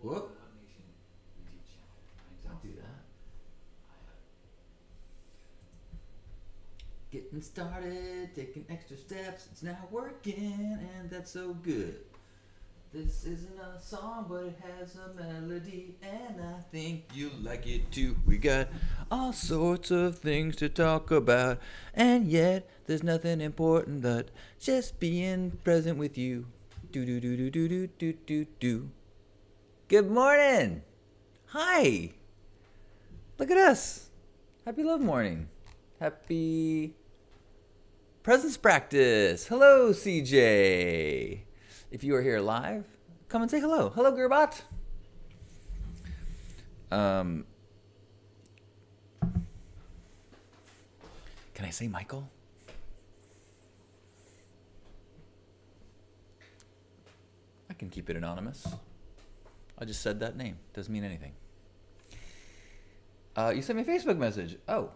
Whoop. Don't do that. Getting started, taking extra steps. It's now working, and that's so good. This isn't a song, but it has a melody, and I think you'll like it too. We got all sorts of things to talk about, and yet there's nothing important but just being present with you. Do do do do do do do do do. Good morning. Hi. Look at us. Happy love morning. Happy presence practice. Hello, CJ. If you are here live, come and say hello. Hello, Gerbat. Can I say Michael? I can keep it anonymous. I just said that name. Doesn't mean anything. You sent me a Facebook message. Oh,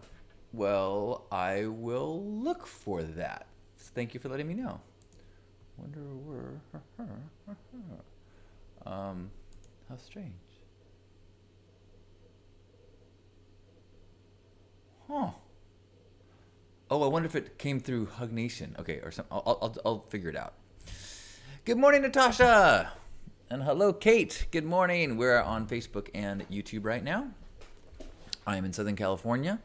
well, I will look for that. Thank you for letting me know. Wonder where. How strange. Huh. Oh, I wonder if it came through Hug Nation. Okay, or something. I'll figure it out. Good morning, Natasha. And hello, Kate. Good morning. We're on Facebook and YouTube right now. I am in Southern California,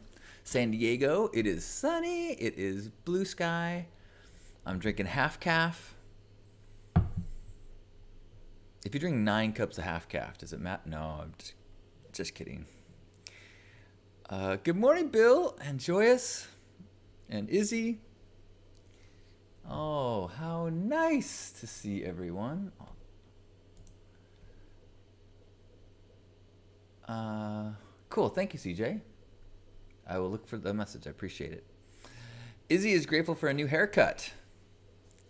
San Diego. It is sunny. It is blue sky. I'm drinking half calf. If you drink 9 cups of half calf, does it matter? No, I'm just kidding. Good morning, Bill and Joyous and Izzy. Oh, how nice to see everyone. Cool. Thank you, CJ. I will look for the message. I appreciate it. Izzy is grateful for a new haircut.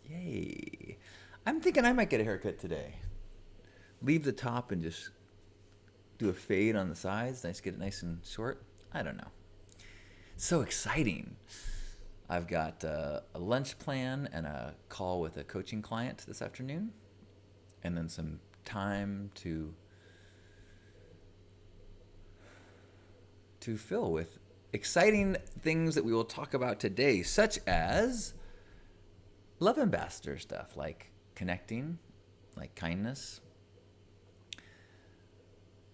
Yay. I'm thinking I might get a haircut today. Leave the top and just do a fade on the sides. Nice, get it nice and short. I don't know. So exciting. I've got a lunch plan and a call with a coaching client this afternoon. And then some time to fill with exciting things that we will talk about today, such as love ambassador stuff, like connecting, like kindness,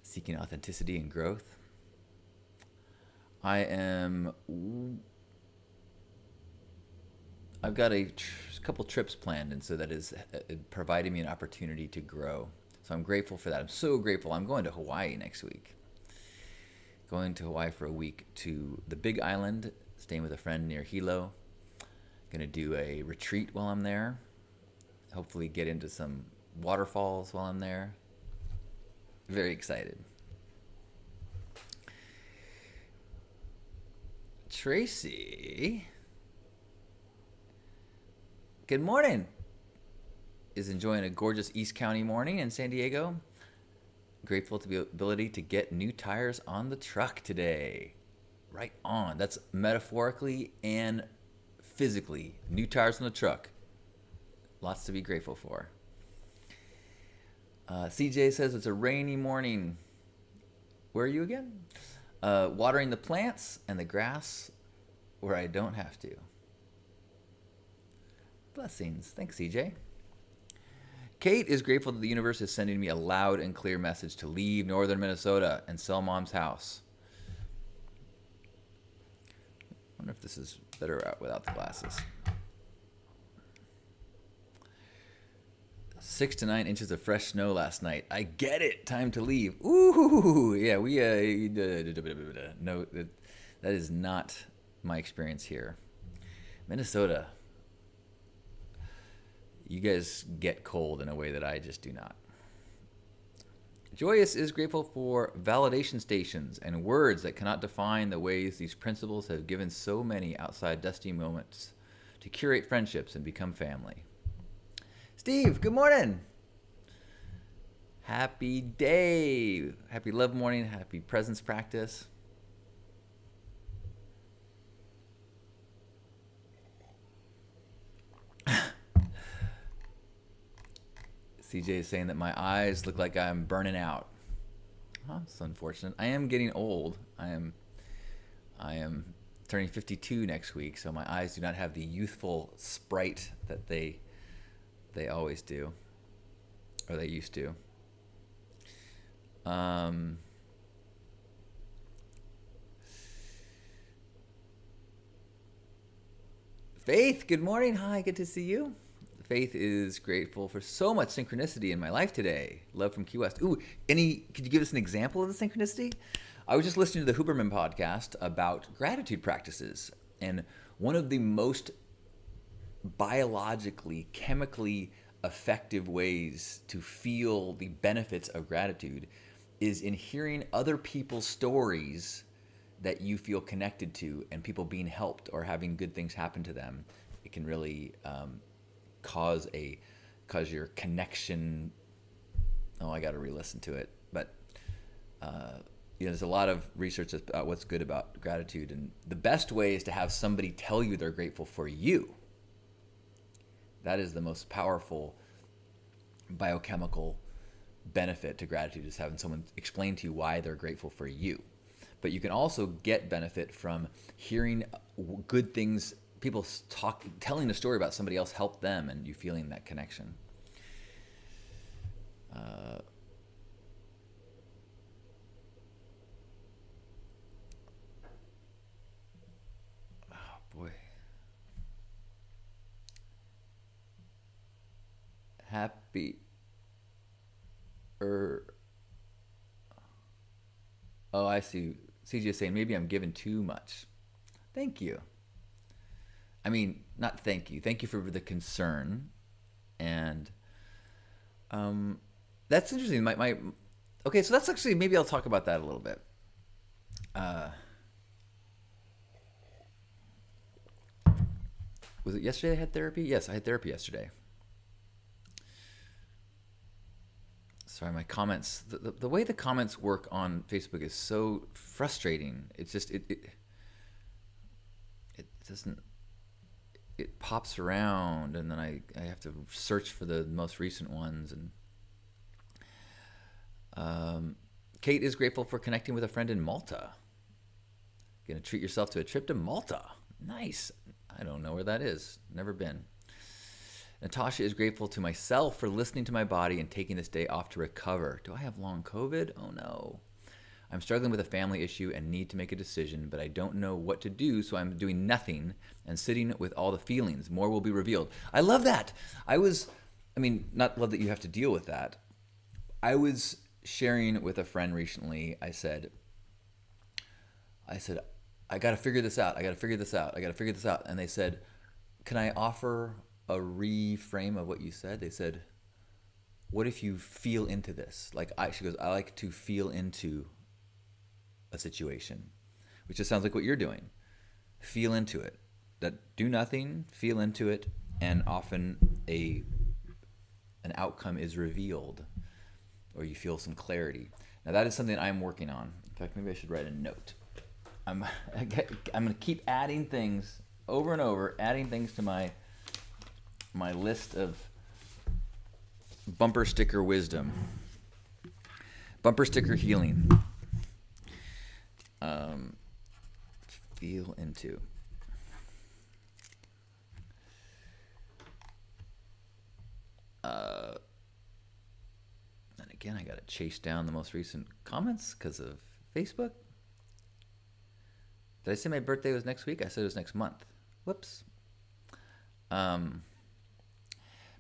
seeking authenticity and growth. I've got a couple trips planned, and so that is providing me an opportunity to grow. So I'm grateful for that. I'm so grateful. I'm going to Hawaii next week. Going to Hawaii for a week to the Big Island, staying with a friend near Hilo. Going to do a retreat while I'm there. Hopefully get into some waterfalls while I'm there. Very excited. Tracy, good morning. Is enjoying a gorgeous East County morning in San Diego. Grateful to the ability to get new tires on the truck today. Right on. That's metaphorically and physically. New tires on the truck. Lots to be grateful for. CJ says it's a rainy morning. Where are you again? Watering the plants and the grass where I don't have to. Blessings. Thanks, CJ. Kate is grateful that the universe is sending me a loud and clear message to leave northern Minnesota and sell Mom's house. I wonder if this is better out without the glasses. 6 to 9 inches of fresh snow last night. I get it. Time to leave. Ooh, yeah. No, that is not my experience here. Minnesota. You guys get cold in a way that I just do not. Joyous is grateful for validation stations and words that cannot define the ways these principles have given so many outside dusty moments to curate friendships and become family. Steve, good morning. Happy day. Happy love morning. Happy presence practice. CJ is saying that my eyes look like I'm burning out. Oh, that's unfortunate. I am getting old. I am turning 52 next week, so my eyes do not have the youthful sprite that they always do, or they used to. Faith, good morning. Hi, good to see you. Faith is grateful for so much synchronicity in my life today. Love from Key West. Ooh, could you give us an example of the synchronicity? I was just listening to the Huberman podcast about gratitude practices, and one of the most biologically, chemically effective ways to feel the benefits of gratitude is in hearing other people's stories that you feel connected to, and people being helped or having good things happen to them. It can really cause your connection. Oh, I got to re-listen to it. But there's a lot of research about what's good about gratitude, and the best way is to have somebody tell you they're grateful for you. That is the most powerful biochemical benefit to gratitude, is having someone explain to you why they're grateful for you. But you can also get benefit from hearing good things, people telling a story about somebody else helped them, and you feeling that connection. Oh boy. Happy. Oh, I see. CJ is saying maybe I'm giving too much. Thank you. I mean, not thank you. Thank you for the concern, and that's interesting. Okay, so that's actually, maybe I'll talk about that a little bit. Was it yesterday I had therapy? Yes, I had therapy yesterday. Sorry, my comments. The way the comments work on Facebook is so frustrating. It's just it doesn't. It pops around, and then I have to search for the most recent ones. And Kate is grateful for connecting with a friend in Malta. Gonna treat yourself to a trip to Malta. Nice. I don't know where that is. Never been. Natasha is grateful to myself for listening to my body and taking this day off to recover. Do I have long COVID? Oh no. I'm struggling with a family issue and need to make a decision, but I don't know what to do, so I'm doing nothing and sitting with all the feelings. More will be revealed. I love that. Not love that you have to deal with that. I was sharing with a friend recently. I said, I got to figure this out. And they said, can I offer a reframe of what you said? They said, what if you feel into this? She goes, I like to feel into a situation, which just sounds like what you're doing. Feel into it. That do nothing, feel into it, and often an outcome is revealed, or you feel some clarity. Now that is something I'm working on. In fact, maybe I should write a note. I'm going to keep adding things over and over, adding things to my list of bumper sticker wisdom, bumper sticker healing. Feel into. And again, I got to chase down the most recent comments because of Facebook. Did I say my birthday was next week? I said it was next month. Whoops.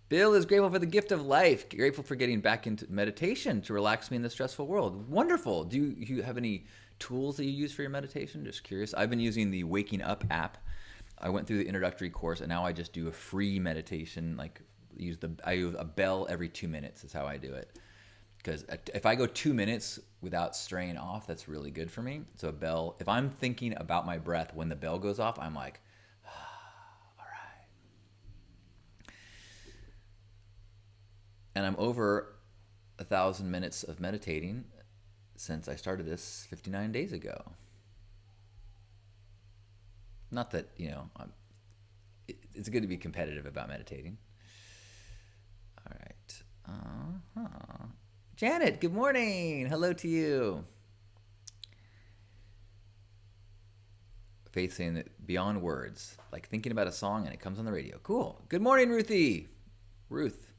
Bill is grateful for the gift of life. Grateful for getting back into meditation to relax me in the stressful world. Wonderful. Do you have any tools that you use for your meditation? Just curious. I've been using the Waking Up app. I went through the introductory course, and now I just do a free meditation. I use a bell every 2 minutes is how I do it. Because if I go 2 minutes without straying off, that's really good for me. So a bell, if I'm thinking about my breath when the bell goes off, I'm like, all right. And I'm over 1,000 minutes of meditating since I started this 59 days ago. Not that, it's good to be competitive about meditating. All right. Uh-huh. Janet, good morning. Hello to you. Faith saying that beyond words, like thinking about a song and it comes on the radio. Cool. Good morning, Ruthie. Ruth.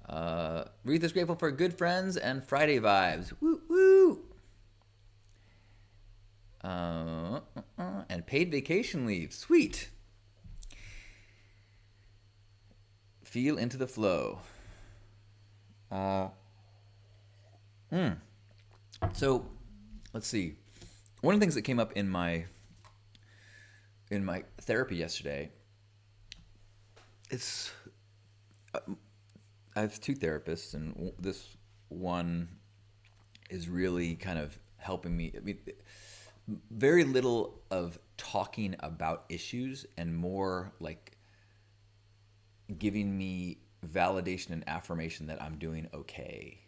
Ruth is grateful for good friends and Friday vibes. Woo woo. And paid vacation leave. Sweet. Feel into the flow. So, let's see. One of the things that came up in my therapy yesterday is I have two therapists, and this one is really kind of helping me. I mean, very little of talking about issues and more like giving me validation and affirmation that I'm doing okay.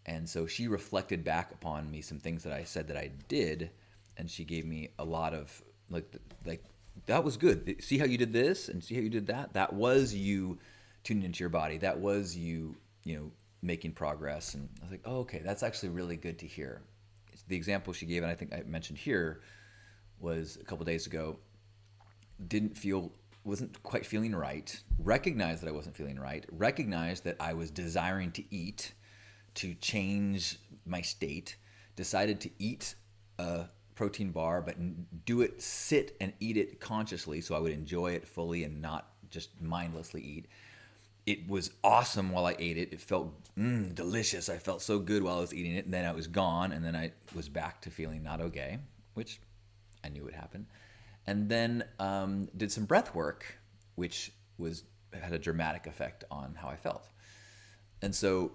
And so she reflected back upon me some things that I said that I did, and she gave me a lot of like that was good. See how you did this and see how you did that? That was you tuning into your body. That was you, making progress. And I was like, oh, okay, that's actually really good to hear. The example she gave, and I think I mentioned here, was a couple days ago. Wasn't quite feeling right. Recognized that I wasn't feeling right. Recognized that I was desiring to eat, to change my state. Decided to eat a protein bar, but sit and eat it consciously so I would enjoy it fully and not just mindlessly eat. It was awesome while I ate it. It felt delicious. I felt so good while I was eating it, and then I was gone, and then I was back to feeling not okay, which I knew would happen. And then did some breath work, which had a dramatic effect on how I felt. And so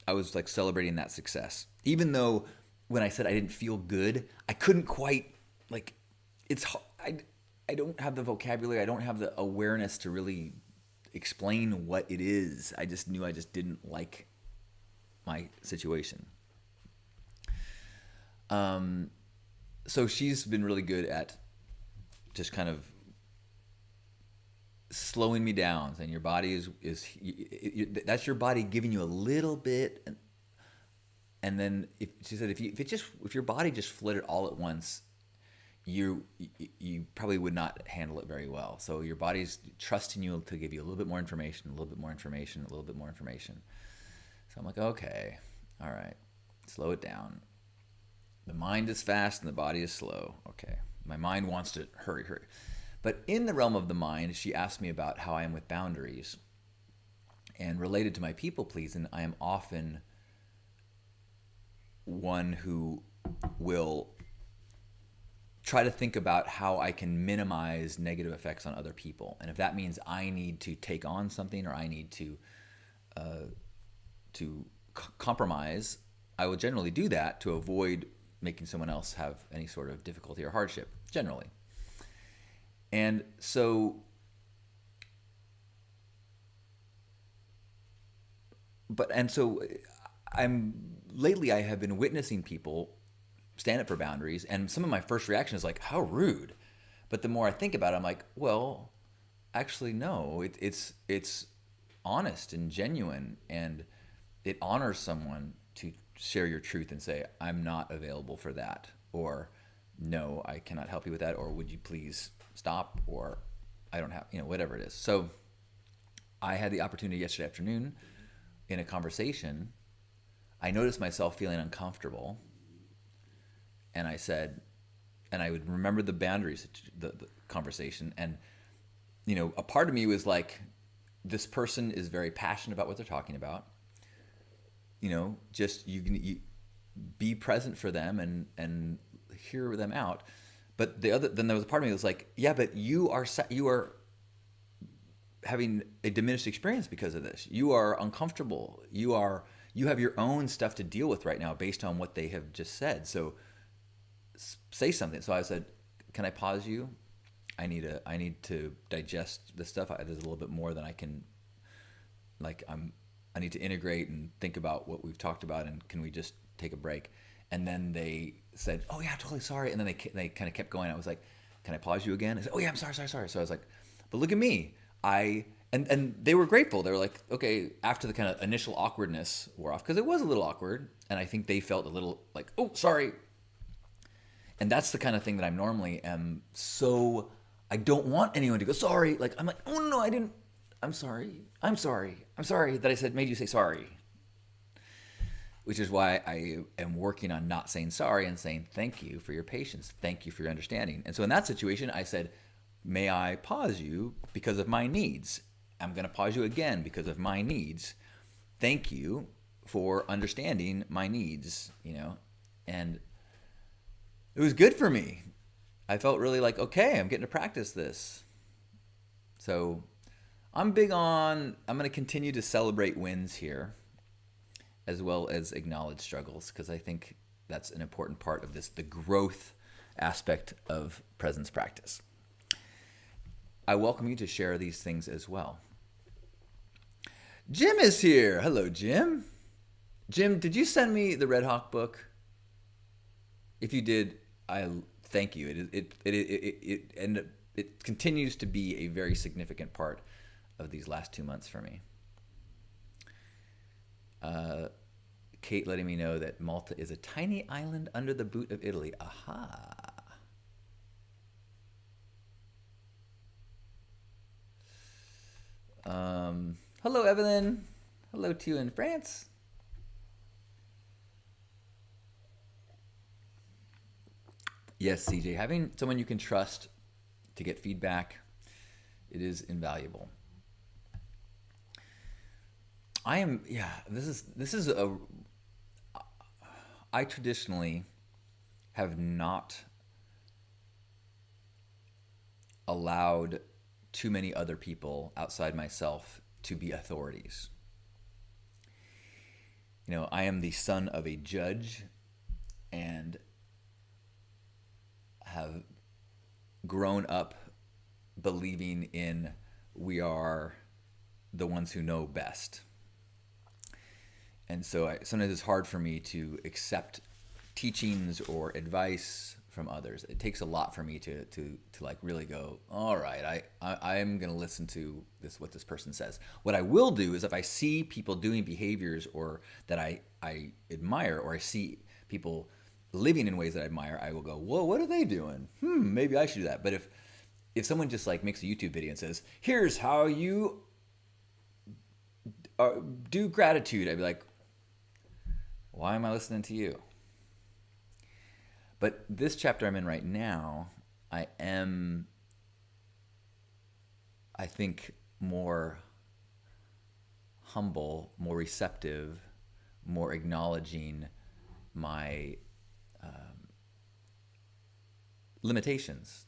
I was like celebrating that success, even though when I said I didn't feel good, I couldn't quite I don't have the vocabulary. I don't have the awareness to really explain what it is. I just knew I just didn't like my situation. So she's been really good at just kind of slowing me down, saying your body that's your body giving you a little bit, and then she said if your body just flooded all at once, you probably would not handle it very well. So your body's trusting you to give you a little bit more information, a little bit more information, a little bit more information. So I'm like, okay, all right, slow it down. The mind is fast and the body is slow. Okay, my mind wants to hurry. But in the realm of the mind, she asked me about how I am with boundaries. And related to my people pleasing, I am often one who will try to think about how I can minimize negative effects on other people. And if that means I need to take on something or I need to compromise, I will generally do that to avoid making someone else have any sort of difficulty or hardship, generally. And so lately I have been witnessing people stand up for boundaries, and some of my first reaction is like, how rude. But the more I think about it, I'm like, well, actually no, it's honest and genuine, and it honors someone to share your truth and say, I'm not available for that, or no, I cannot help you with that, or would you please stop, or I don't have, whatever it is. So I had the opportunity yesterday afternoon in a conversation. I noticed myself feeling uncomfortable, and I said, and I would remember the boundaries, the conversation, and a part of me was like, this person is very passionate about what they're talking about. Just you be present for them and hear them out. But then there was a part of me that was like, yeah, but you are having a diminished experience because of this. You are uncomfortable. You have your own stuff to deal with right now based on what they have just said. So say something. So I said, can I pause you? I need to digest this stuff. There's a little bit more than I can, I need to integrate and think about what we've talked about, and can we just take a break? And then they said, oh yeah, totally sorry. And then they kind of kept going. I was like, can I pause you again? I said, oh yeah, I'm sorry. So I was like, but look at me. I And they were grateful. They were like, okay, after the kind of initial awkwardness wore off, because it was a little awkward, and I think they felt a little like, oh, sorry. And that's the kind of thing that I normally am so, I don't want anyone to go, sorry. Like, I'm like, oh no, I didn't, I'm sorry. I'm sorry. I'm sorry that I said, made you say sorry. Which is why I am working on not saying sorry and saying thank you for your patience. Thank you for your understanding. And so in that situation, I said, may I pause you because of my needs? I'm going to pause you again because of my needs. Thank you for understanding my needs, and it was good for me. I felt really like, okay, I'm getting to practice this. So I'm going to continue to celebrate wins here as well as acknowledge struggles, because I think that's an important part of this, the growth aspect of presence practice. I welcome you to share these things as well. Jim is here. Hello, Jim. Jim, did you send me the Red Hawk book? If you did, I thank you. It continues to be a very significant part of these last 2 months for me. Kate letting me know that Malta is a tiny island under the boot of Italy. Aha. Hello, Evelyn. Hello to you in France. Yes, CJ, having someone you can trust to get feedback, it is invaluable. I traditionally have not allowed too many other people outside myself to be authorities. I am the son of a judge and have grown up believing in we are the ones who know best. And so sometimes it's hard for me to accept teachings or advice from others. It takes a lot for me to like really go, all right, I'm going to listen to what this person says. What I will do is if I see people doing behaviors or that I admire, or I see people living in ways that I admire, I will go, whoa, what are they doing? Maybe I should do that. But if someone just like makes a YouTube video and says, here's how you do gratitude, I'd be like, why am I listening to you? But this chapter I'm in right now, I think, more humble, more receptive, more acknowledging my limitations.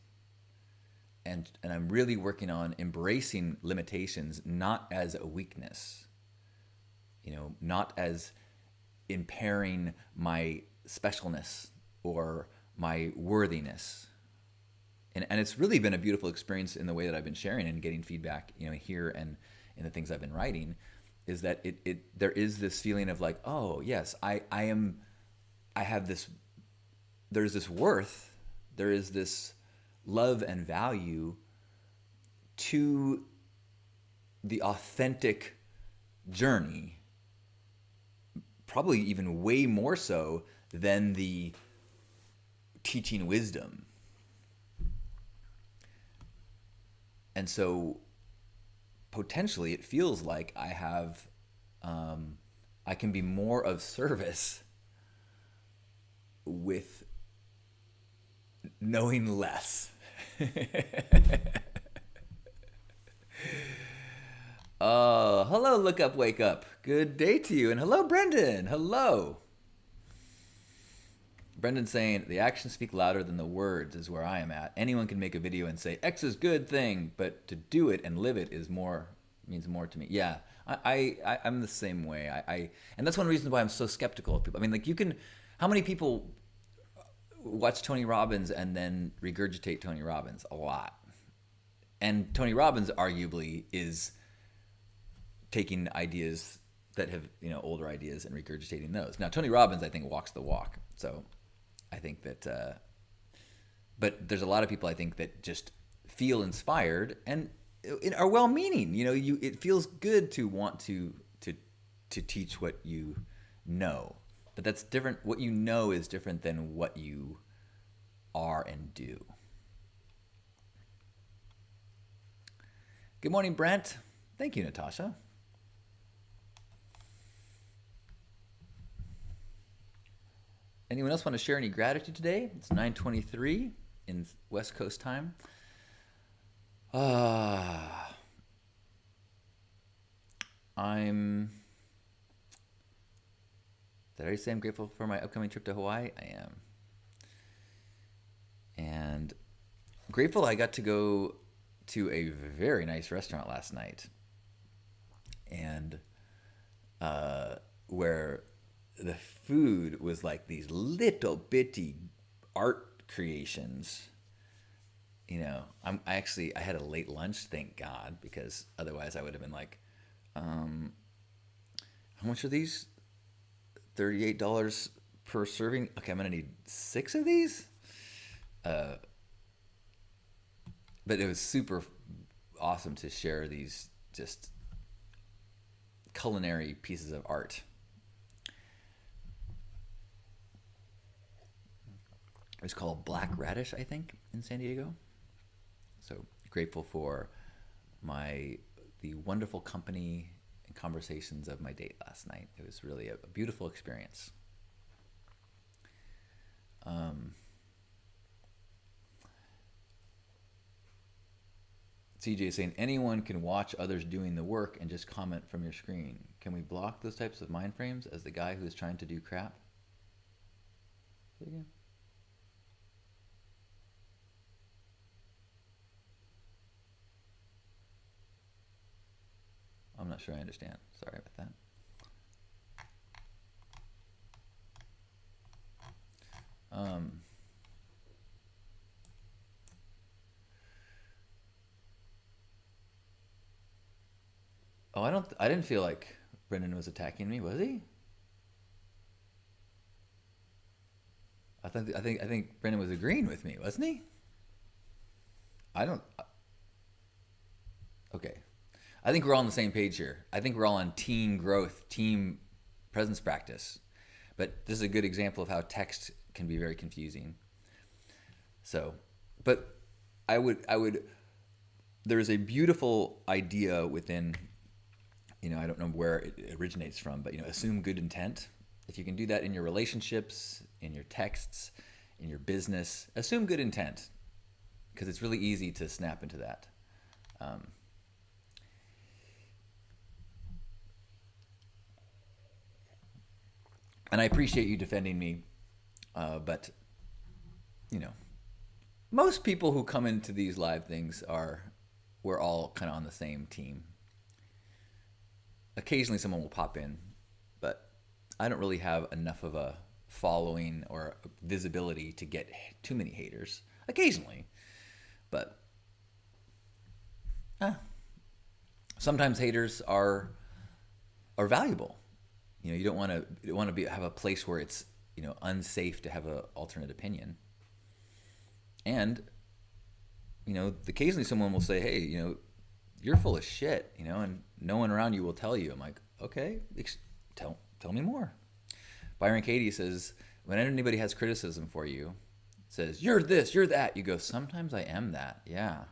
And I'm really working on embracing limitations, not as a weakness, not as impairing my specialness or my worthiness. And it's really been a beautiful experience in the way that I've been sharing and getting feedback, here and in the things I've been writing, is that there is this feeling of like, oh yes, I have this, there's this worth, there is this love and value to the authentic journey, probably even way more so than the teaching wisdom. And so potentially it feels like I can be more of service with knowing less. Hello, Look Up, Wake Up. Good day to you. And hello, Brendan. Hello. Brendan's saying, the actions speak louder than the words is where I am at. Anyone can make a video and say, X is good thing, but to do it and live it means more to me. Yeah, I'm the same way. And that's one reason why I'm so skeptical of people. I mean, how many people watch Tony Robbins and then regurgitate Tony Robbins? A lot. And Tony Robbins arguably is taking ideas that have, older ideas and regurgitating those. Now, Tony Robbins, I think, walks the walk. So I think that, but there's a lot of people I think that just feel inspired, and are well-meaning. It feels good to want to teach what you know, but that's different. What you know is different than what you are and do. Good morning, Brent. Thank you, Natasha. Anyone else want to share any gratitude today? It's 9:23 in West Coast time. Did I already say I'm grateful for my upcoming trip to Hawaii? I am. And grateful I got to go to a very nice restaurant last night. And where the food was like these little bitty art creations. I had a late lunch, thank God, because otherwise I would have been like, how much are these? $38 per serving. Okay, I'm gonna need 6 of these. But it was super awesome to share these just culinary pieces of art. It was called Black Radish, I think, in San Diego. So grateful for the wonderful company and conversations of my date last night. It was really a beautiful experience. CJ is saying, anyone can watch others doing the work and just comment from your screen. Can we block those types of mind frames as the guy who is trying to do crap? Say it again. I'm not sure I understand. Sorry about that. I didn't feel like Brendan was attacking me, was he? I think Brendan was agreeing with me, wasn't he? Okay. I think we're all on the same page here. I think we're all on team growth, team presence practice. But this is a good example of how text can be very confusing. So, but I would, there's a beautiful idea within, I don't know where it originates from, but, assume good intent. If you can do that in your relationships, in your texts, in your business, assume good intent, because it's really easy to snap into that. And I appreciate you defending me, but, most people who come into these live things we're all kind of on the same team. Occasionally someone will pop in, but I don't really have enough of a following or visibility to get too many haters. Occasionally, but sometimes haters are valuable. You don't want to have a place where it's unsafe to have an alternate opinion. And occasionally someone will say, "Hey, you're full of shit," and no one around you will tell you. I'm like, okay, tell me more. Byron Katie says, when anybody has criticism for you, says, "You're this, you're that," you go, "Sometimes I am that, yeah."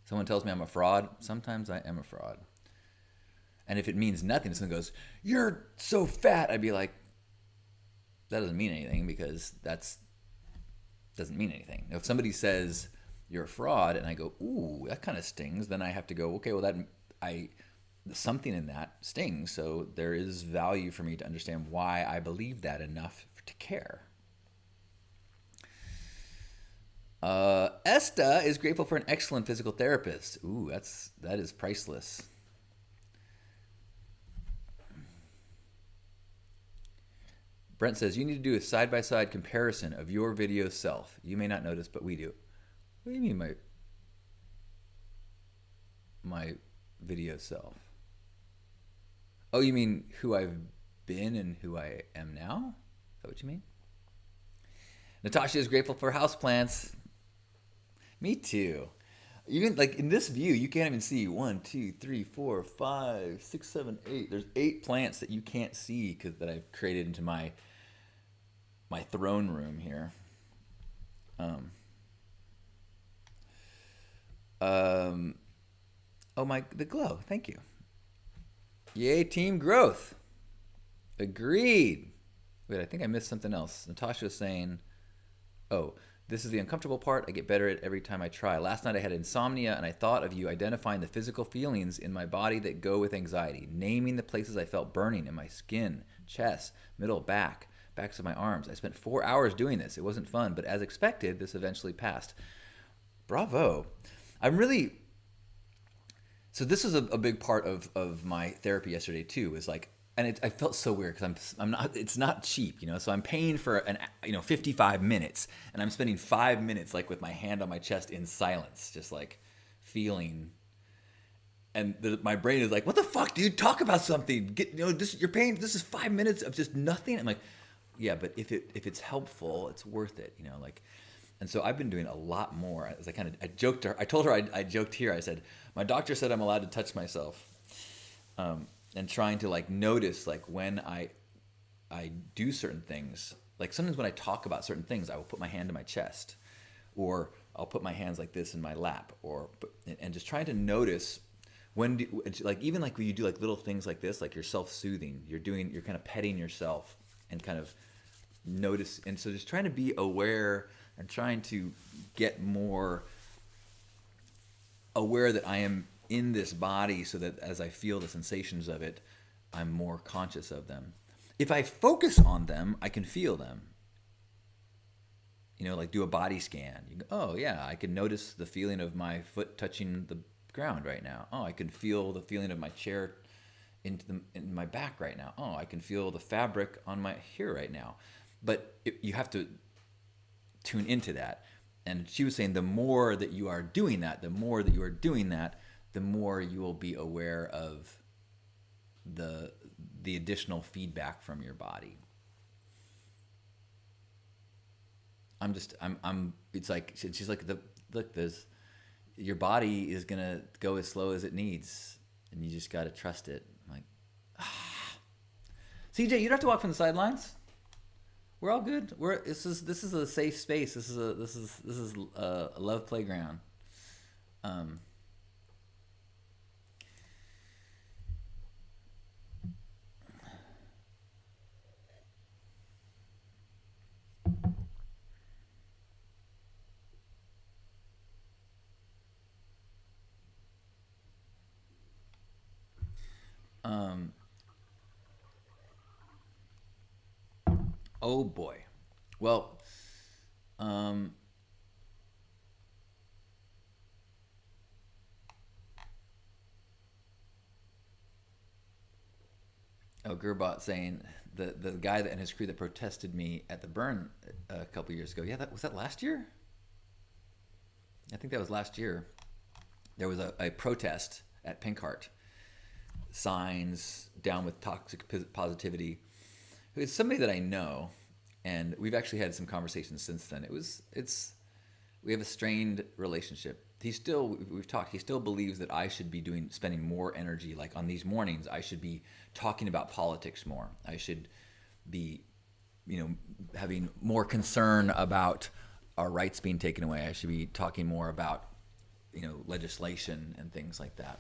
Someone tells me I'm a fraud, sometimes I am a fraud. And if it means nothing, someone goes, "You're so fat," I'd be like, that doesn't mean anything, because doesn't mean anything. If somebody says you're a fraud and I go, "Ooh, that kind of stings," then I have to go, okay, well, something in that stings, so there is value for me to understand why I believe that enough to care. Esta is grateful for an excellent physical therapist. Ooh, that is priceless. Brent says, you need to do a side-by-side comparison of your video self. You may not notice, but we do. What do you mean my video self? Oh, you mean who I've been and who I am now? Is that what you mean? Natasha is grateful for houseplants. Me too. Even like in this view, you can't even see 1, 2, 3, 4, 5, 6, 7, 8. There's 8 plants that you can't see because that I've created into my throne room here. Um, um, oh my, the glow. Thank you. Yay, team growth. Agreed. Wait, I think I missed something else. Natasha was saying, oh, this is the uncomfortable part. I get better at every time I try. Last night I had insomnia and I thought of you identifying the physical feelings in my body that go with anxiety, naming the places I felt burning in my skin, chest, middle, backs of my arms. I spent 4 hours doing this. It wasn't fun, but as expected, this eventually passed. Bravo. I'm really... So this is a big part of my therapy yesterday too, is like, and I felt so weird because I'm not, it's not cheap, you know, so I'm paying for 55 minutes and I'm spending 5 minutes like with my hand on my chest in silence, just like feeling, and my brain is like, what the fuck, dude, talk about something, you're paying, this is 5 minutes of just nothing. I'm like, yeah, but if it's helpful, it's worth it, like. And so I've been doing a lot more. As I joked to her. I told her I joked here. I said, my doctor said I'm allowed to touch myself, and trying to like notice like when I do certain things. Like sometimes when I talk about certain things, I will put my hand to my chest, or I'll put my hands like this in my lap, and just trying to notice like even like when you do like little things like this, like you're self-soothing. You're kind of petting yourself and kind of notice. And so just trying to be aware. And trying to get more aware that I am in this body so that as I feel the sensations of it, I'm more conscious of them. If I focus on them, I can feel them. Like do a body scan. You go, oh yeah, I can notice the feeling of my foot touching the ground right now. Oh, I can feel the feeling of my chair in my back right now. Oh, I can feel the fabric on my here right now. But you have to tune into that. And she was saying the more that you are doing that, the more you will be aware of the additional feedback from your body. It's like, she's like, look, your body is going to go as slow as it needs and you just got to trust it. I'm like, CJ, you don't have to walk from the sidelines. We're all good. This is a safe space. This is a love playground. Oh boy. Well, oh, Gerbot saying the guy and his crew that protested me at the burn a couple years ago. Yeah, was that last year? I think that was last year. There was a protest at Pink Heart. Signs, down with toxic positivity. It's somebody that I know, and we've actually had some conversations since then. We have a strained relationship. We've talked, he still believes that I should be spending more energy, like on these mornings, I should be talking about politics more. I should be, having more concern about our rights being taken away. I should be talking more about, legislation and things like that.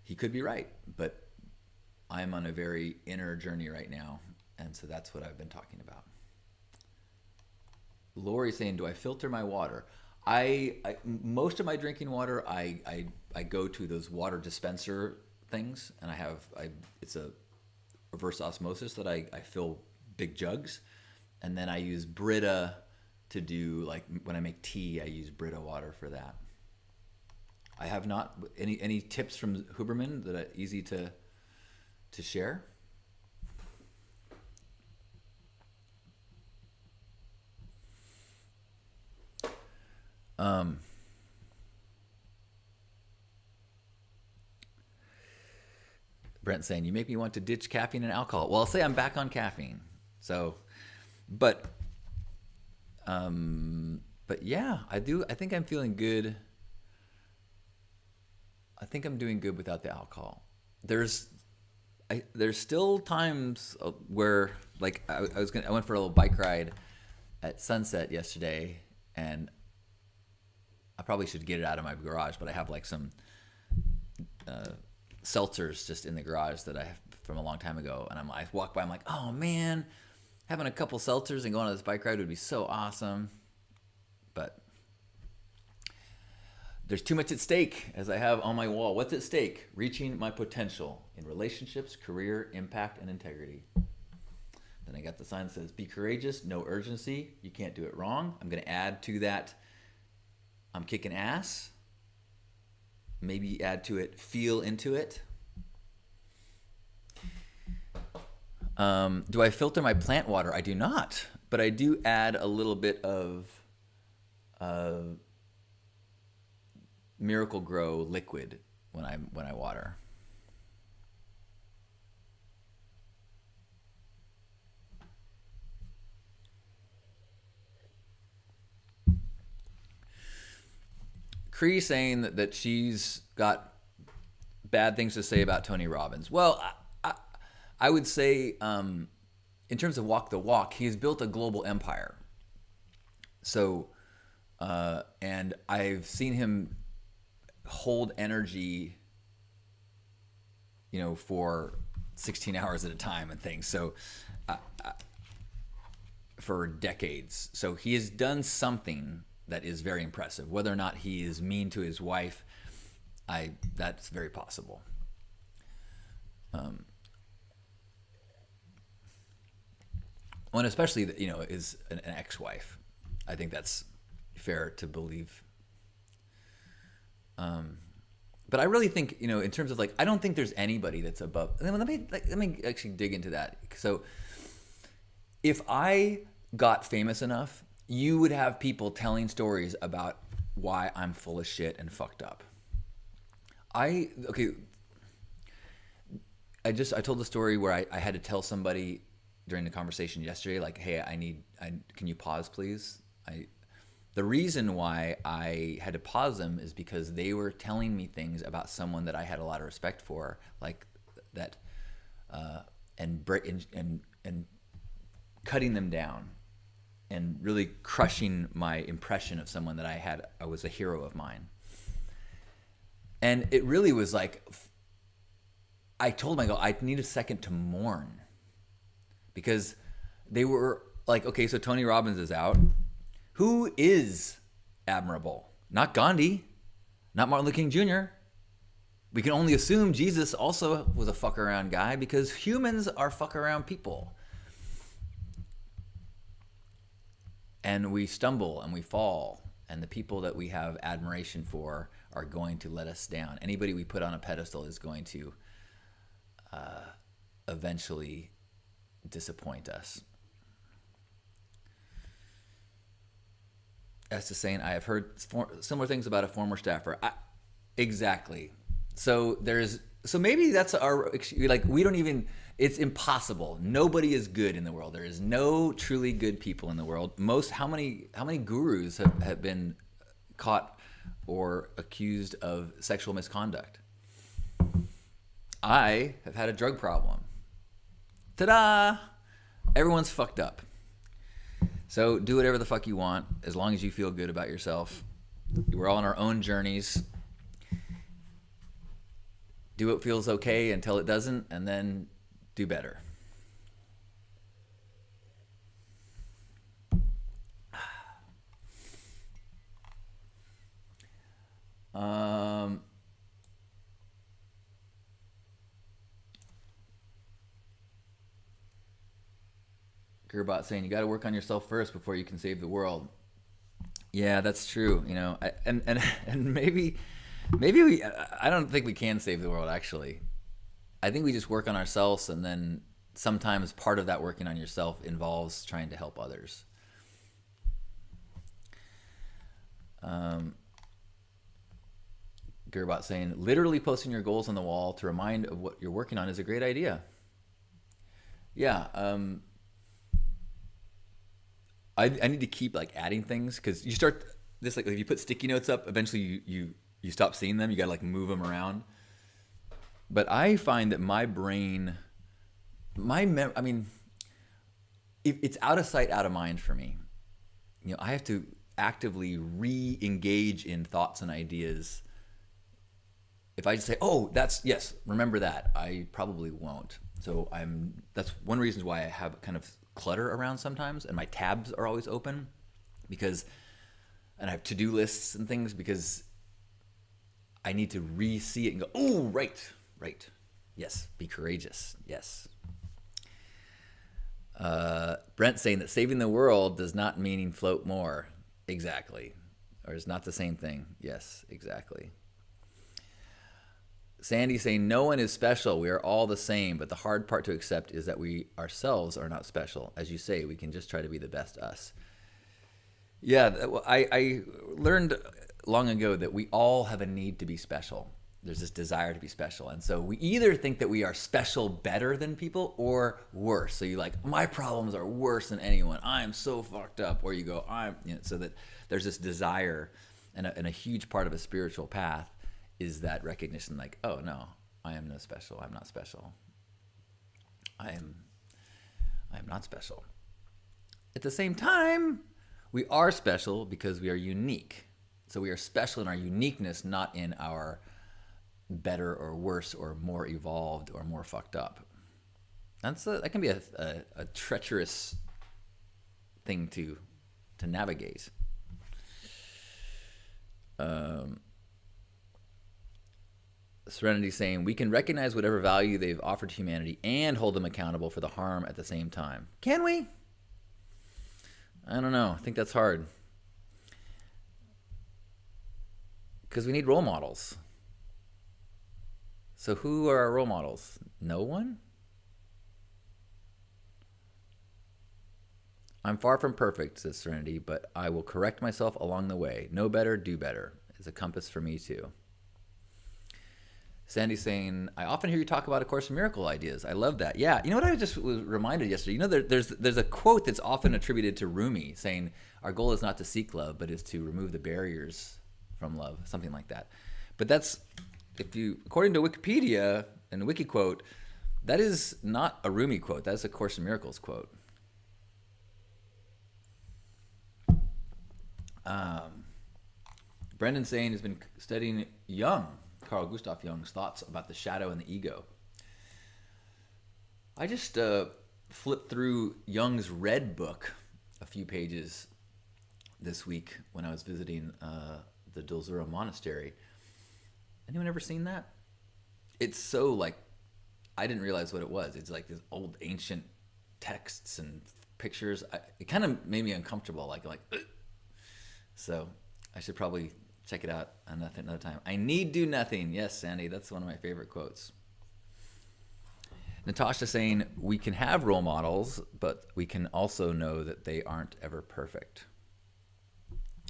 He could be right, but I'm on a very inner journey right now, and so that's what I've been talking about. Lori's saying, do I filter my water? I most of my drinking water, I go to those water dispenser things, and it's a reverse osmosis that I fill big jugs, and then I use Brita to do, like when I make tea, I use Brita water for that. I have not any tips from Huberman that are easy to share. Brent saying, you make me want to ditch caffeine and alcohol. Well, I'll say I'm back on caffeine. So, but But yeah, I do. I think I'm feeling good. I think I'm doing good without the alcohol. There's there's still times where like I went for a little bike ride at sunset yesterday, and I probably should get it out of my garage, but I have like some seltzers just in the garage that I have from a long time ago, and I walk by, I'm like, oh man, having a couple seltzers and going on this bike ride would be so awesome, but there's too much at stake, as I have on my wall. What's at stake? Reaching my potential in relationships, career, impact, and integrity. Then I got the sign that says, be courageous, no urgency. You can't do it wrong. I'm going to add to that, I'm kicking ass. Maybe add to it, feel into it. Do I filter my plant water? I do not, but I do add a little bit of Miracle-Gro liquid when I water. Cree saying that she's got bad things to say about Tony Robbins. Well, I would say, in terms of walk the walk, he has built a global empire. So, and I've seen him hold energy, for 16 hours at a time and things. So, for decades. So he has done something that is very impressive. Whether or not he is mean to his wife, that's very possible. And especially, is an ex-wife. I think that's fair to believe. But I really think, in terms of like, I don't think there's anybody that's above. Let me actually dig into that. So, if I got famous enough, you would have people telling stories about why I'm full of shit and fucked up. I told the story where I had to tell somebody during the conversation yesterday, like, hey, can you pause, please? The reason why I had to pause them is because they were telling me things about someone that I had a lot of respect for, like that, and cutting them down and really crushing my impression of someone that I was a hero of mine. And it really was like, I told them, I need a second to mourn, because they were like, okay, so Tony Robbins is out. Who is admirable? Not Gandhi, not Martin Luther King Jr. We can only assume Jesus also was a fuck around guy, because humans are fuck around people. And we stumble and we fall, and the people that we have admiration for are going to let us down. Anybody we put on a pedestal is going to eventually disappoint us. As to saying, I have heard similar things about a former staffer. Exactly. So maybe that's we don't even, it's impossible. Nobody is good in the world. There is no truly good people in the world. How many gurus have been caught or accused of sexual misconduct? I have had a drug problem. Ta-da! Everyone's fucked up. So do whatever the fuck you want, as long as you feel good about yourself. We're all on our own journeys. Do what feels okay until it doesn't, and then do better. Gearbot saying, you got to work on yourself first before you can save the world. Yeah, that's true. And maybe I don't think we can save the world, actually. I think we just work on ourselves, and then sometimes part of that working on yourself involves trying to help others. Gearbot saying, literally posting your goals on the wall to remind of what you're working on is a great idea. Yeah. I need to keep like adding things because you start this like if you put sticky notes up, eventually you stop seeing them. You got to like move them around. But I find that my brain, I mean, it's out of sight, out of mind for me. You know, I have to actively re-engage in thoughts and ideas. If I just say, "Oh, yes, remember that," I probably won't. So that's one reason why I have kind of clutter around sometimes, and my tabs are always open and I have to-do lists and things because I need to re-see it and go, "Oh, right. Yes, be courageous. Yes." Brent saying that saving the world does not mean float more. Exactly. Or is not the same thing. Yes, exactly. Sandy saying no one is special. We are all the same, but the hard part to accept is that we ourselves are not special. As you say, we can just try to be the best us. Yeah, I learned long ago that we all have a need to be special. There's this desire to be special. And so we either think that we are special better than people or worse. So you like, my problems are worse than anyone. I'm so fucked up. Or you go, so that there's this desire and a huge part of a spiritual path is that recognition like, oh no, I am no special. I'm not special. I am not special. At the same time, we are special because we are unique. So we are special in our uniqueness, not in our better or worse or more evolved or more fucked up. That can be a treacherous thing to navigate. Serenity saying we can recognize whatever value they've offered to humanity and hold them accountable for the harm at the same time. Can we? I don't know. I think that's hard. Because we need role models. So who are our role models? No one? I'm far from perfect, says Serenity, but I will correct myself along the way. Know better, do better is a compass for me too. Sandy's saying, I often hear you talk about A Course in Miracles ideas. I love that. Yeah, you know what I just was reminded yesterday? You know, there's a quote that's often attributed to Rumi saying, our goal is not to seek love, but is to remove the barriers from love, something like that. But that's, according to Wikipedia and WikiQuote, that is not a Rumi quote. That's a Course in Miracles quote. Brendan saying has been studying Carl Gustav Jung's thoughts about the shadow and the ego. I just flipped through Jung's Red Book a few pages this week when I was visiting the Dulzura Monastery. Anyone ever seen that? It's so like, I didn't realize what it was. It's like this old ancient texts and pictures. It kind of made me uncomfortable. Like, so I should probably check it out another time. I need do nothing. Yes, Sandy, that's one of my favorite quotes. Natasha saying, we can have role models, but we can also know that they aren't ever perfect.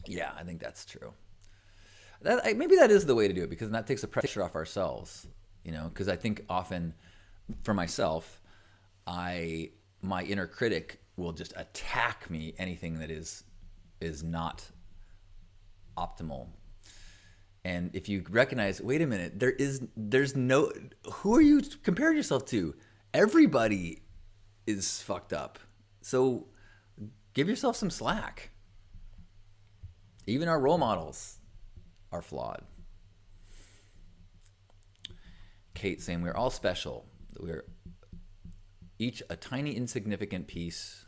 Yeah, I think that's true. Maybe that is the way to do it, because that takes the pressure off ourselves, because I think often for myself, my inner critic will just attack me, anything that is not optimal. And if you recognize, wait a minute, there's no, who are you comparing yourself to? Everybody is fucked up. So give yourself some slack. Even our role models are flawed. Kate saying we're all special. We're each a tiny insignificant piece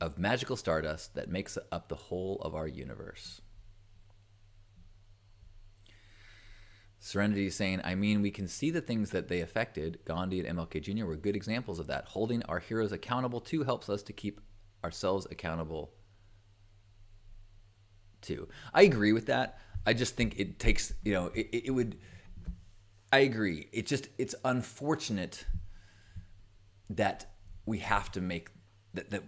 of magical stardust that makes up the whole of our universe. Serenity is saying, I mean, we can see the things that they affected. Gandhi and MLK Jr. were good examples of that. Holding our heroes accountable too helps us to keep ourselves accountable too. I agree with that. I just think it takes, it would, I agree. It's unfortunate that we have to make that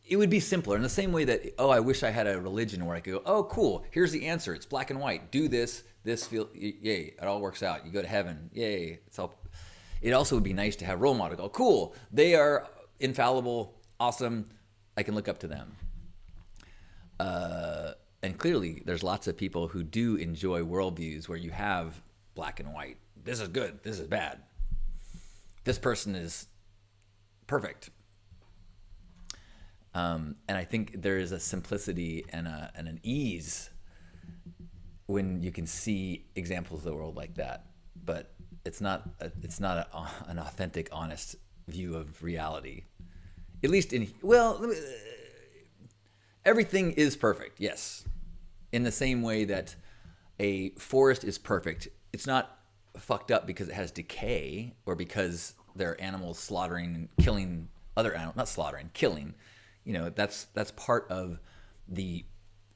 it would be simpler in the same way that, I wish I had a religion where I could go, oh, cool, here's the answer. It's black and white. Do this, yay, it all works out. You go to heaven, yay. It's all. it also would be nice to have role model. Go, cool, they are infallible, awesome. I can look up to them. And clearly, there's lots of people who do enjoy worldviews where you have black and white. This is good. This is bad. This person is perfect. And I think there is a simplicity and an ease when you can see examples of the world like that. But it's not an authentic, honest view of reality. At least everything is perfect, yes. In the same way that a forest is perfect. It's not fucked up because it has decay or because there are animals slaughtering and killing other animals. Not slaughtering, killing. That's part of the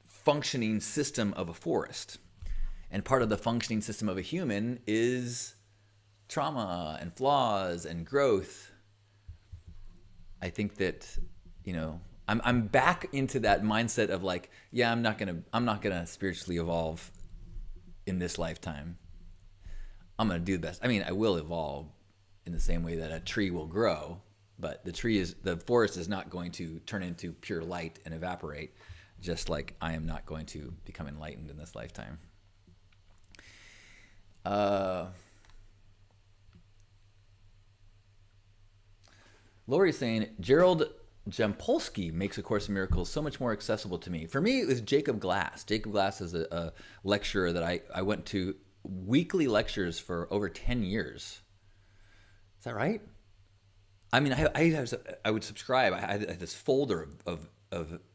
functioning system of a forest. And part of the functioning system of a human is trauma and flaws and growth. I think that, I'm back into that mindset of like, yeah, I'm not gonna spiritually evolve in this lifetime. I'm gonna do the best. I mean, I will evolve in the same way that a tree will grow, but the forest is not going to turn into pure light and evaporate, just like I am not going to become enlightened in this lifetime. Lori's saying, Gerald Jampolsky makes A Course in Miracles so much more accessible to me. For me, it was Jacob Glass. Jacob Glass is a lecturer that I went to weekly lectures for over 10 years. Is that right? I mean, I would subscribe. I had this folder of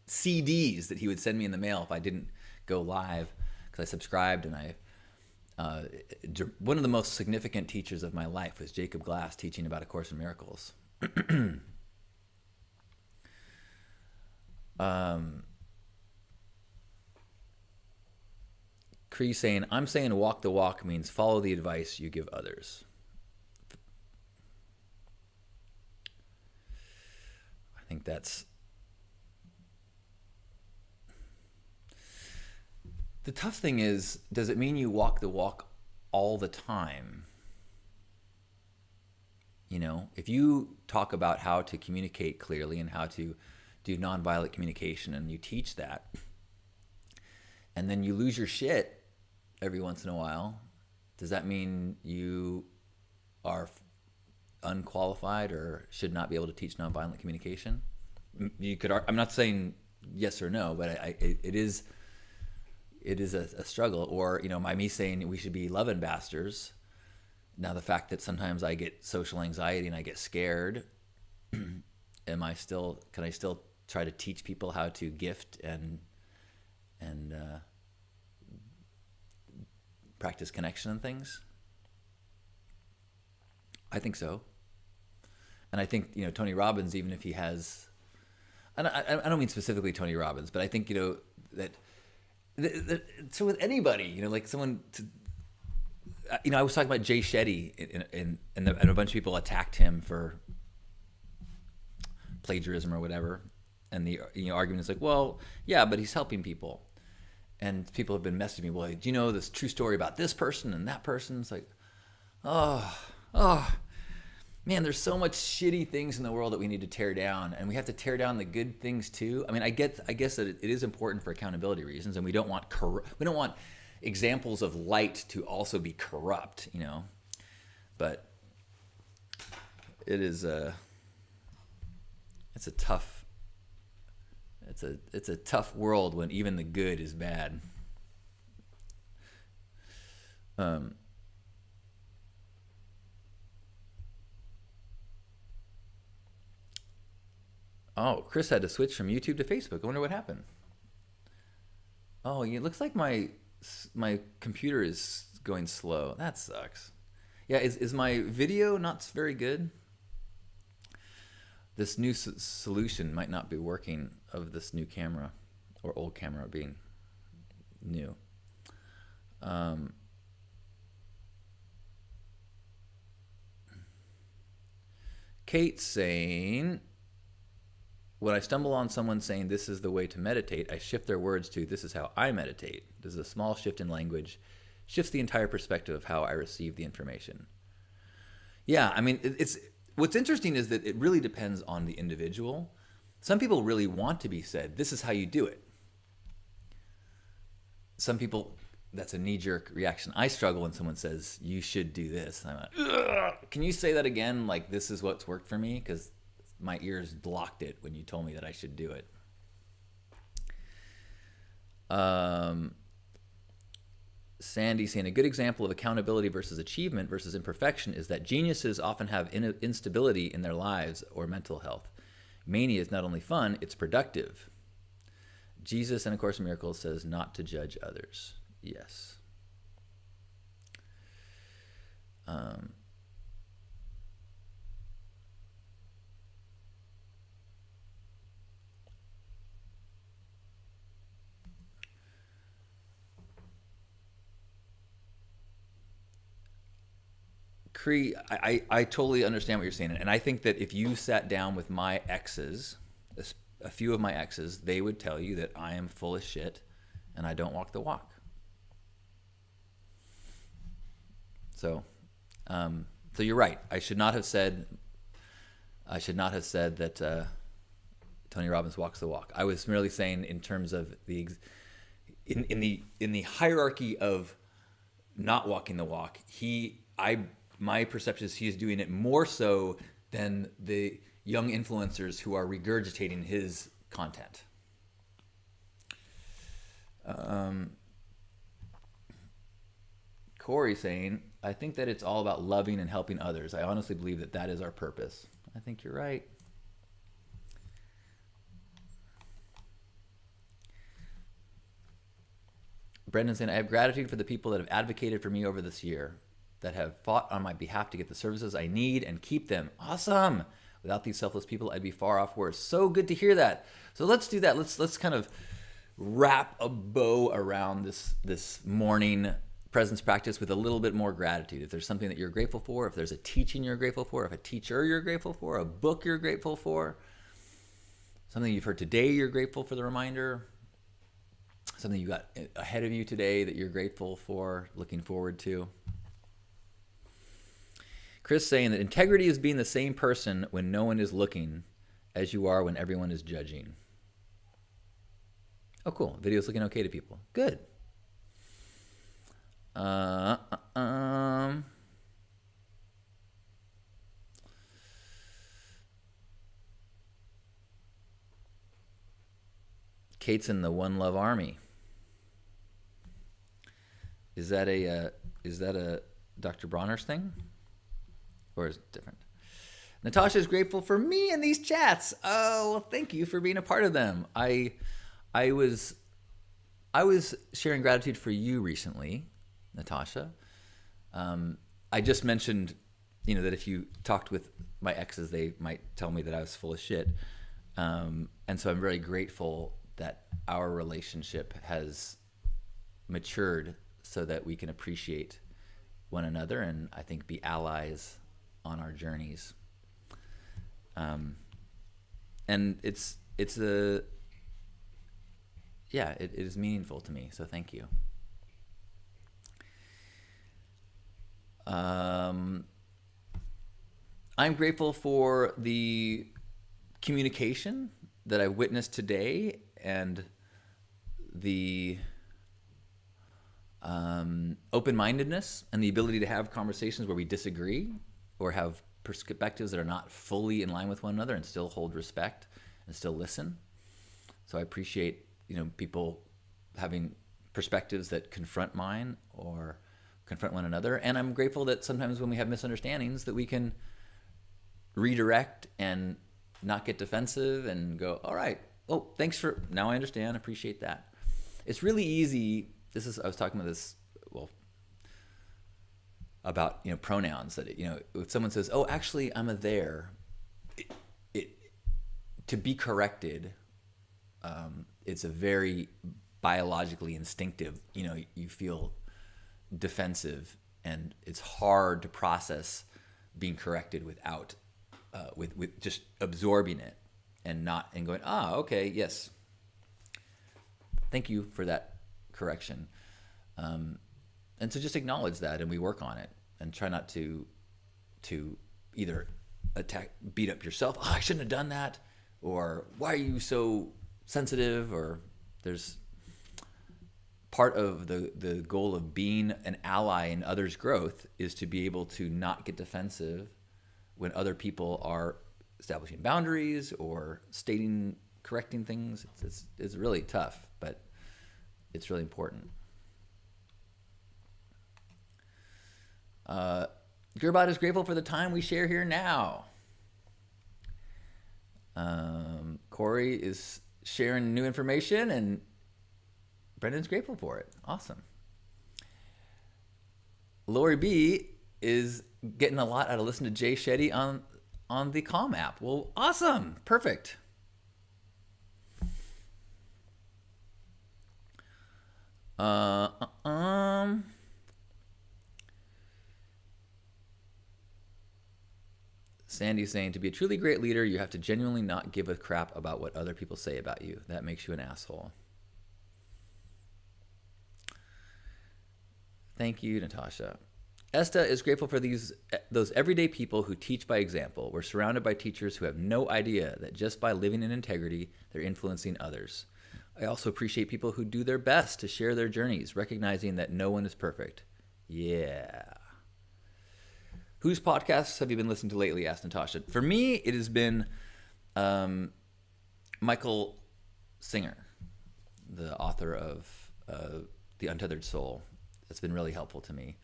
CDs that he would send me in the mail if I didn't go live, because I subscribed. And one of the most significant teachers of my life was Jacob Glass teaching about A Course in Miracles. Cree saying, I'm saying walk the walk means follow the advice you give others. I think that's the tough thing is, does it mean you walk the walk all the time? If you talk about how to communicate clearly and how to do nonviolent communication and you teach that, and then you lose your shit every once in a while, does that mean you are unqualified or should not be able to teach nonviolent communication? I'm not saying yes or no, but it is a struggle. Or me saying we should be love ambassadors. Now the fact that sometimes I get social anxiety and I get scared, can I still try to teach people how to gift and practice connection and things? I think so. And I think, Tony Robbins, even if he has, and I don't mean specifically Tony Robbins, but I think, that so with anybody, like someone, I was talking about Jay Shetty and a bunch of people attacked him for plagiarism or whatever. And the argument is like, well, yeah, but he's helping people. And people have been messaging me, well, do you know this true story about this person and that person? It's like, oh, man, there's so much shitty things in the world that we need to tear down, and we have to tear down the good things too. I mean, I guess that it is important for accountability reasons, and we don't want examples of light to also be corrupt, But it's a tough world when even the good is bad. Oh, Chris had to switch from YouTube to Facebook. I wonder what happened. Oh, it looks like my computer is going slow. That sucks. Yeah, is my video not very good? This new solution might not be working of this new camera, or old camera being new. Kate saying, when I stumble on someone saying this is the way to meditate, I shift their words to this is how I meditate. This is a small shift in language, shifts the entire perspective of how I receive the information. Yeah, I mean, it's what's interesting is that it really depends on the individual. Some people really want to be said, "This is how you do it." Some people, that's a knee-jerk reaction. I struggle when someone says, "You should do this." I'm like, "Ugh, can you say that again? Like this is what's worked for me," because my ears blocked it when you told me that I should do it. Sandy saying a good example of accountability versus achievement versus imperfection is that geniuses often have instability in their lives or mental health. Mania is not only fun, it's productive. Jesus in A Course in Miracles says not to judge others. Yes. Cree, I totally understand what you're saying. And I think that if you sat down with my exes, a few of my exes, they would tell you that I am full of shit and I don't walk the walk. So you're right. I should not have said that Tony Robbins walks the walk. I was merely saying in terms of in the hierarchy of not walking the walk, my perception is he is doing it more so than the young influencers who are regurgitating his content. Corey saying, I think that it's all about loving and helping others. I honestly believe that that is our purpose. I think you're right. Brendan saying, I have gratitude for the people that have advocated for me over this year, that have fought on my behalf to get the services I need and keep them. Awesome. Without these selfless people, I'd be far off worse. So good to hear that. So let's do that. Let's kind of wrap a bow around this morning presence practice with a little bit more gratitude. If there's something that you're grateful for, if there's a teaching you're grateful for, if a teacher you're grateful for, a book you're grateful for, something you've heard today you're grateful for the reminder, something you got ahead of you today that you're grateful for, looking forward to. Chris saying that integrity is being the same person when no one is looking as you are when everyone is judging. Oh, cool. Video's looking okay to people. Good. Kate's in the One Love Army. Is that a Dr. Bronner's thing? Or is it different? Natasha is grateful for me in these chats. Oh, well, thank you for being a part of them. I was sharing gratitude for you recently, Natasha. I just mentioned, that if you talked with my exes, they might tell me that I was full of shit. And so I'm very grateful that our relationship has matured so that we can appreciate one another and I think be allies on our journeys. And it is meaningful to me. So thank you. I'm grateful for the communication that I witnessed today and the open-mindedness and the ability to have conversations where we disagree or have perspectives that are not fully in line with one another and still hold respect and still listen. So I appreciate, people having perspectives that confront mine or confront one another. And I'm grateful that sometimes when we have misunderstandings that we can redirect and not get defensive and go, all right, oh, thanks for, now I understand, appreciate that. It's really easy. I was talking about this, about, pronouns that, if someone says, oh, actually I'm a there, to be corrected, it's a very biologically instinctive, you feel defensive and it's hard to process being corrected without, with just absorbing it and going, okay, yes. Thank you for that correction. And so just acknowledge that and we work on it and try not to to either beat up yourself. Oh, I shouldn't have done that. Or why are you so sensitive? Or there's part of the goal of being an ally in others' growth is to be able to not get defensive when other people are establishing boundaries or correcting things. It's really tough, but it's really important. Gerbot is grateful for the time we share here now. Corey is sharing new information, and Brendan's grateful for it. Awesome. Lori B is getting a lot out of listening to Jay Shetty on the Calm app. Well, awesome. Perfect. Sandy's saying, to be a truly great leader, you have to genuinely not give a crap about what other people say about you. That makes you an asshole. Thank you, Natasha. Esta is grateful for those everyday people who teach by example. We're surrounded by teachers who have no idea that just by living in integrity, they're influencing others. I also appreciate people who do their best to share their journeys, recognizing that no one is perfect. Yeah. Whose podcasts have you been listening to lately? Asked Natasha. For me, it has been Michael Singer, the author of The Untethered Soul. That's been really helpful to me.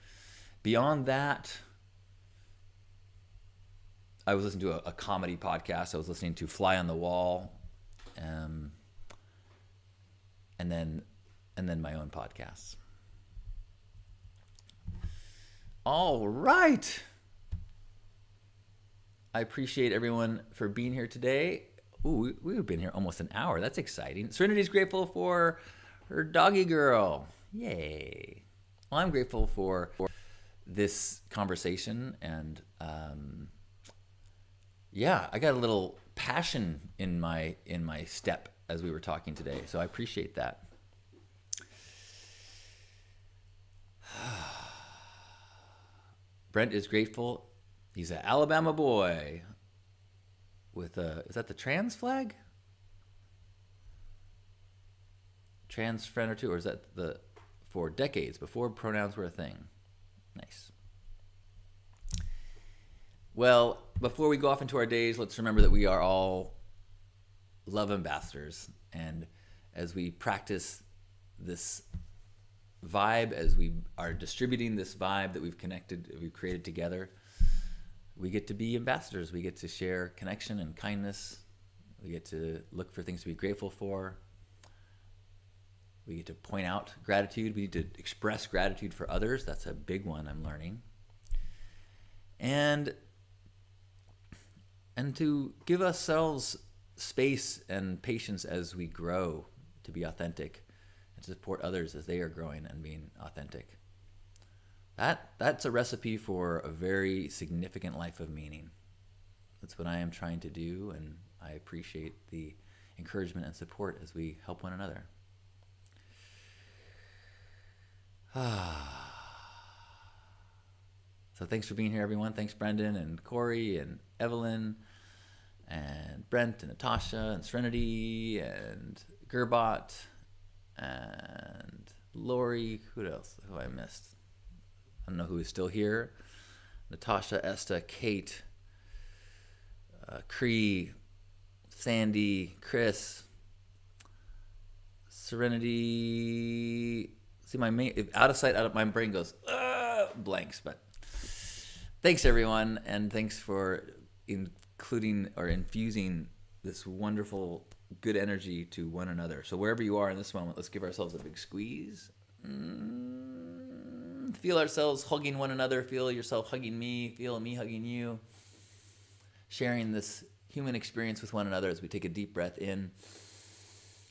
Beyond that, I was listening to a comedy podcast. I was listening to Fly on the Wall, and then my own podcasts. All right. I appreciate everyone for being here today. Ooh, we've been here almost an hour. That's exciting. Serenity's grateful for her doggy girl. Yay. Well, I'm grateful for this conversation, and I got a little passion in my step as we were talking today, so I appreciate that. Brent is grateful. He's an Alabama boy with is that the trans flag? Trans friend or two, or is that for decades, before pronouns were a thing? Nice. Well, before we go off into our days, let's remember that we are all love ambassadors. And as we practice this vibe, as we are distributing this vibe that we've created together, we get to be ambassadors. We get to share connection and kindness. We get to look for things to be grateful for. We get to point out gratitude. We need to express gratitude for others. That's a big one I'm learning. And to give ourselves space and patience as we grow to be authentic and to support others as they are growing and being authentic. That's a recipe for a very significant life of meaning. That's what I am trying to do, and I appreciate the encouragement and support as we help one another. So thanks for being here, everyone. Thanks, Brendan and Corey and Evelyn and Brent and Natasha and Serenity and Gerbot and Lori. Who else have I missed? I don't know who is still here. Natasha, Esta, Kate, Cree, Sandy, Chris, Serenity. See, out of sight, out of my brain goes blanks. But thanks, everyone, and thanks for including or infusing this wonderful good energy to one another. So wherever you are in this moment, let's give ourselves a big squeeze. Feel ourselves hugging one another. Feel yourself hugging me. Feel me hugging you. Sharing this human experience with one another as we take a deep breath in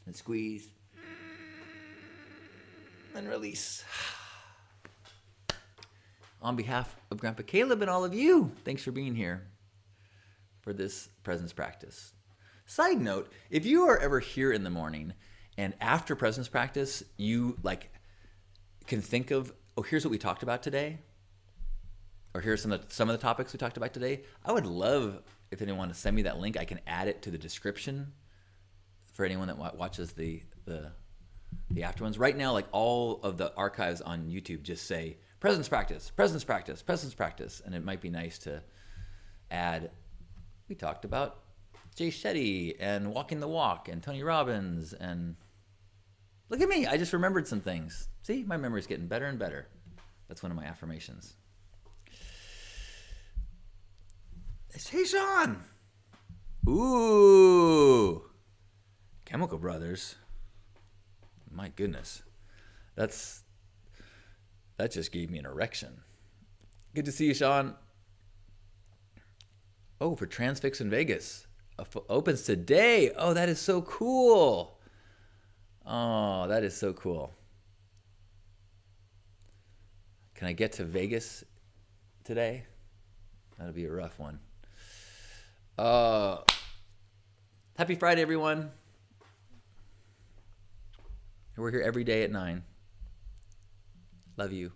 and squeeze and release. On behalf of Grandpa Caleb and all of you, thanks for being here for this presence practice. Side note, if you are ever here in the morning and after presence practice, you can think of, oh, here's what we talked about today. or here's some of the topics we talked about today, I would love if anyone to send me that link. I can add it to the description for anyone that watches the after ones. Right now, like all of the archives on YouTube just say presence practice, presence practice, presence practice, and it might be nice to add. We talked about Jay Shetty and Walking the Walk and Tony Robbins, and look at me, I just remembered some things. See, my memory's getting better and better. That's one of my affirmations. Hey, Sean. Ooh, Chemical Brothers. My goodness, that just gave me an erection. Good to see you, Sean. Oh, for Transfix in Vegas. Opens today. Oh, that is so cool. Oh, that is so cool. Can I get to Vegas today? That'll be a rough one. Happy Friday, everyone. We're here every day at 9. Love you.